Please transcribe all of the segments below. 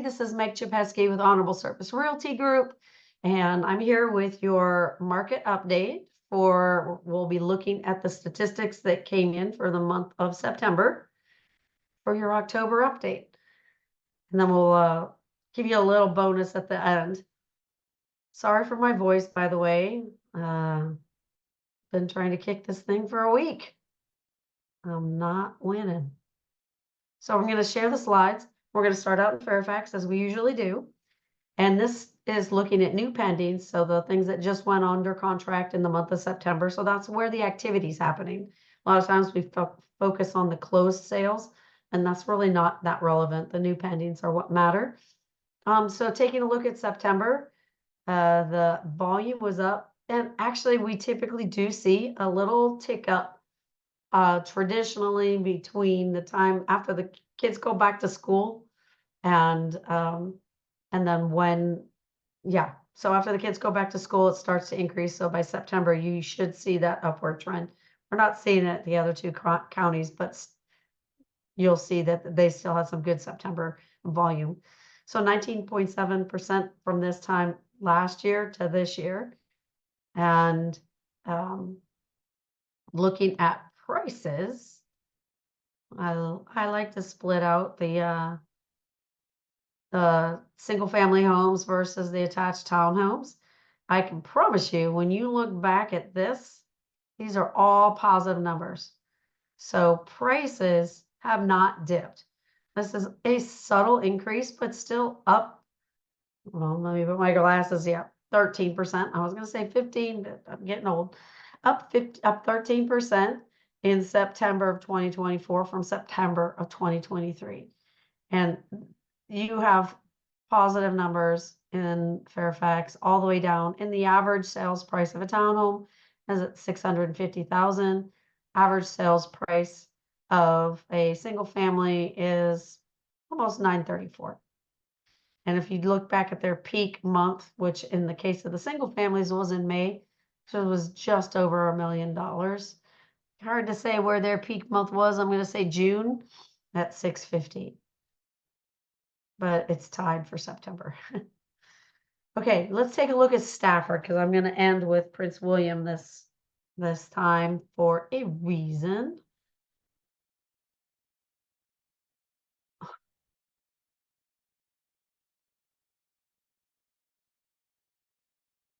this is Meg Czapiewski with Honorable Service Realty Group, and I'm here with your market update we'll be looking at the statistics that came in for the month of September for your October update. And then we'll give you a little bonus at the end. Sorry for my voice, by the way. Been trying to kick this thing for a week. I'm not winning. So I'm going to share the slides. We're going to start out in Fairfax as we usually do. And this is looking at new pendings, so the things that just went under contract in the month of September. So that's where the activity is happening. A lot of times we focus on the closed sales, and that's really not that relevant. The new pendings are what matter. So taking a look at September, the volume was up, and actually we typically do see a little tick up traditionally between the time after the kids go back to school and then so after the kids go back to school, it starts to increase. So by September, you should see that upward trend. We're not seeing it at the other two counties, but you'll see that they still have some good September volume. So 19.7% from this time last year to this year. And looking at prices, I like to split out the single family homes versus the attached townhomes. I can promise you, when you look back at this, these are all positive numbers. So prices have not dipped. This is a subtle increase, but still up. Well, let me put my glasses. Yeah, 13%. I was going to say 15, but I'm getting old. Up 13% in September of 2024 from September of 2023. And you have positive numbers in Fairfax all the way down. And the average sales price of a townhome is at $650,000. Average sales price of a single family is almost $934,000. And if you look back at their peak month, which in the case of the single families was in May, so it was just over $1 million. Hard to say where their peak month was. I'm going to say June at $650,000. But it's tied for September. Okay, let's take a look at Stafford, because I'm going to end with Prince William this time for a reason.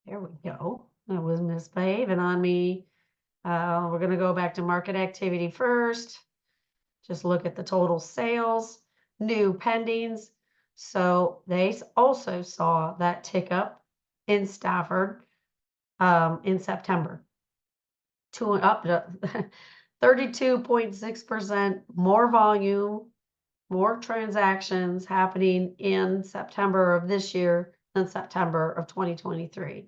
There we go. It was misbehaving on me. We're going to go back to market activity first. Just look at the total sales, new pendings. So they also saw that tick up in Stafford in September. Up to 32.6% more volume, more transactions happening in September of this year than September of 2023.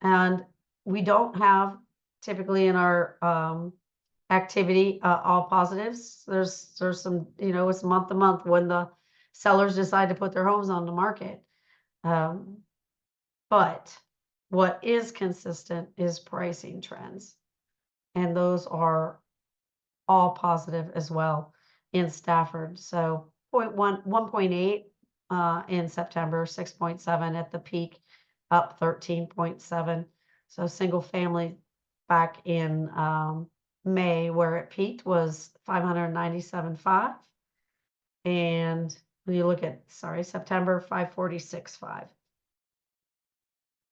And we don't have typically in our activity all positives. There's some, it's month to month when the sellers decide to put their homes on the market. But what is consistent is pricing trends, and those are all positive as well in Stafford. So 1.8 in September, 6.7 at the peak, up 13.7. So single family back in May, where it peaked, was 597.5, and when you look at September, 546.5.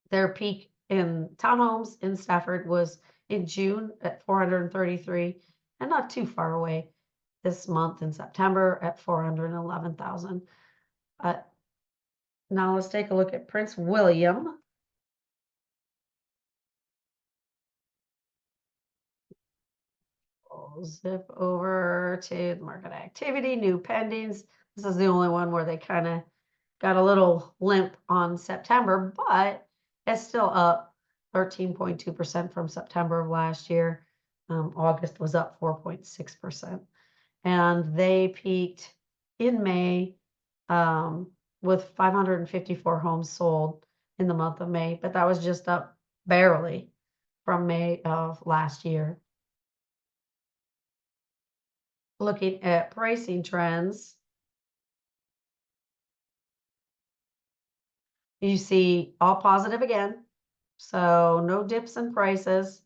Their peak in townhomes in Stafford was in June at 433, and not too far away this month in September at 411,000. Now let's take a look at Prince William. We'll zip over to market activity, new pendings. This is the only one where they kind of got a little limp on September, but it's still up 13.2% from September of last year. August was up 4.6%. And they peaked in May with 554 homes sold in the month of May, but that was just up barely from May of last year. Looking at pricing trends, You see all positive again. So no dips in prices.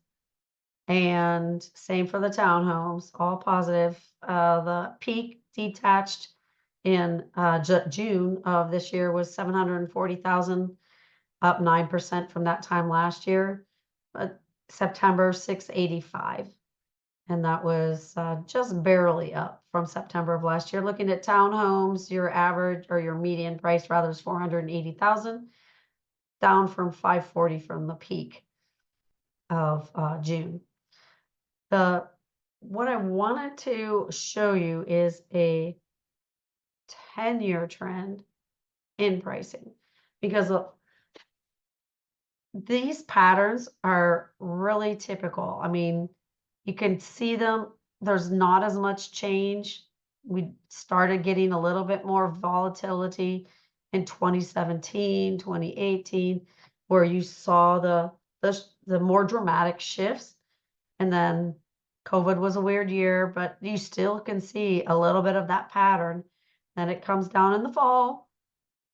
And same for the townhomes, all positive. The peak detached in June of this year was 740,000, up 9% from that time last year. But September 685, and that was just barely up from September of last year. Looking at townhomes, your average or your median price rather is 480,000, down from 540 from the peak of June. What I wanted to show you is a 10-year trend in pricing, because these patterns are really typical. I mean, you can see them. There's not as much change. We started getting a little bit more volatility in 2017, 2018, where you saw the more dramatic shifts. And then COVID was a weird year, but you still can see a little bit of that pattern. Then it comes down in the fall,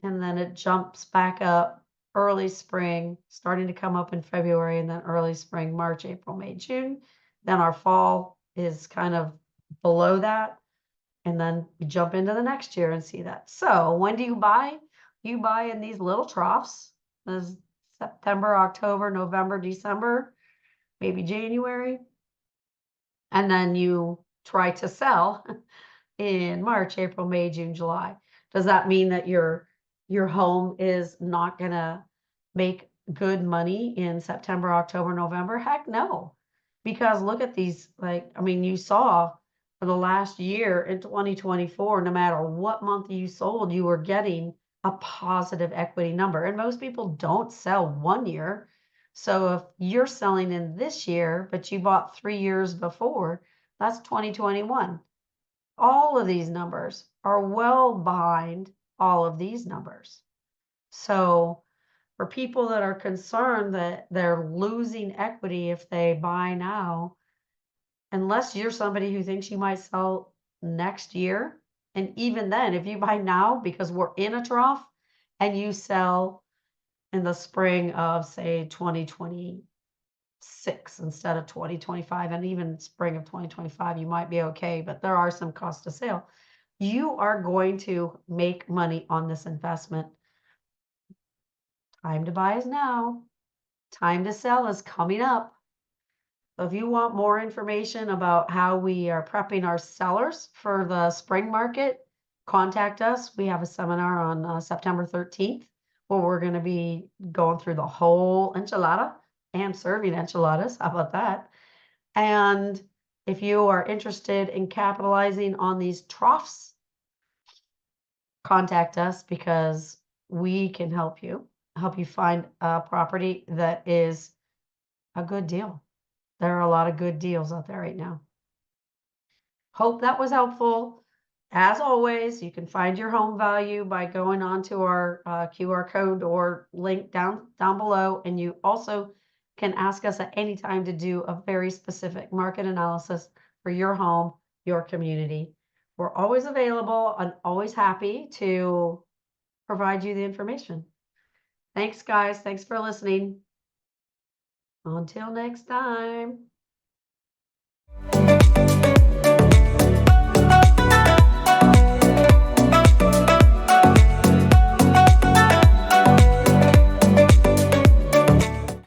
and then it jumps back up early spring, starting to come up in February, and then early spring, March, April, May, June. Then our fall is kind of below that. And then we jump into the next year and see that. So when do you buy? You buy in these little troughs. There's September, October, November, December, maybe January. And then you try to sell in March, April, May, June, July. Does that mean that your home is not gonna make good money in September, October, November? Heck no. Because look at these, like, I mean, you saw for the last year in 2024, no matter what month you sold, you were getting a positive equity number. And most people don't sell 1 year. So if you're selling in this year, but you bought 3 years before, that's 2021. All of these numbers are well behind all of these numbers. So for people that are concerned that they're losing equity if they buy now, unless you're somebody who thinks you might sell next year, and even then, if you buy now, because we're in a trough, and you sell in the spring of, say, 2026 instead of 2025, and even spring of 2025, you might be okay, but there are some costs to sale. You are going to make money on this investment. Time to buy is now. Time to sell is coming up. So if you want more information about how we are prepping our sellers for the spring market, contact us. We have a seminar on September 13th where we're going to be going through the whole enchilada and serving enchiladas. How about that? And if you are interested in capitalizing on these troughs, contact us, because we can help you find a property that is a good deal. There are a lot of good deals out there right now. Hope that was helpful. As always, you can find your home value by going on to our QR code or link down below. And you also can ask us at any time to do a very specific market analysis for your home, your community. We're always available and always happy to provide you the information. Thanks, guys. Thanks for listening. Until next time.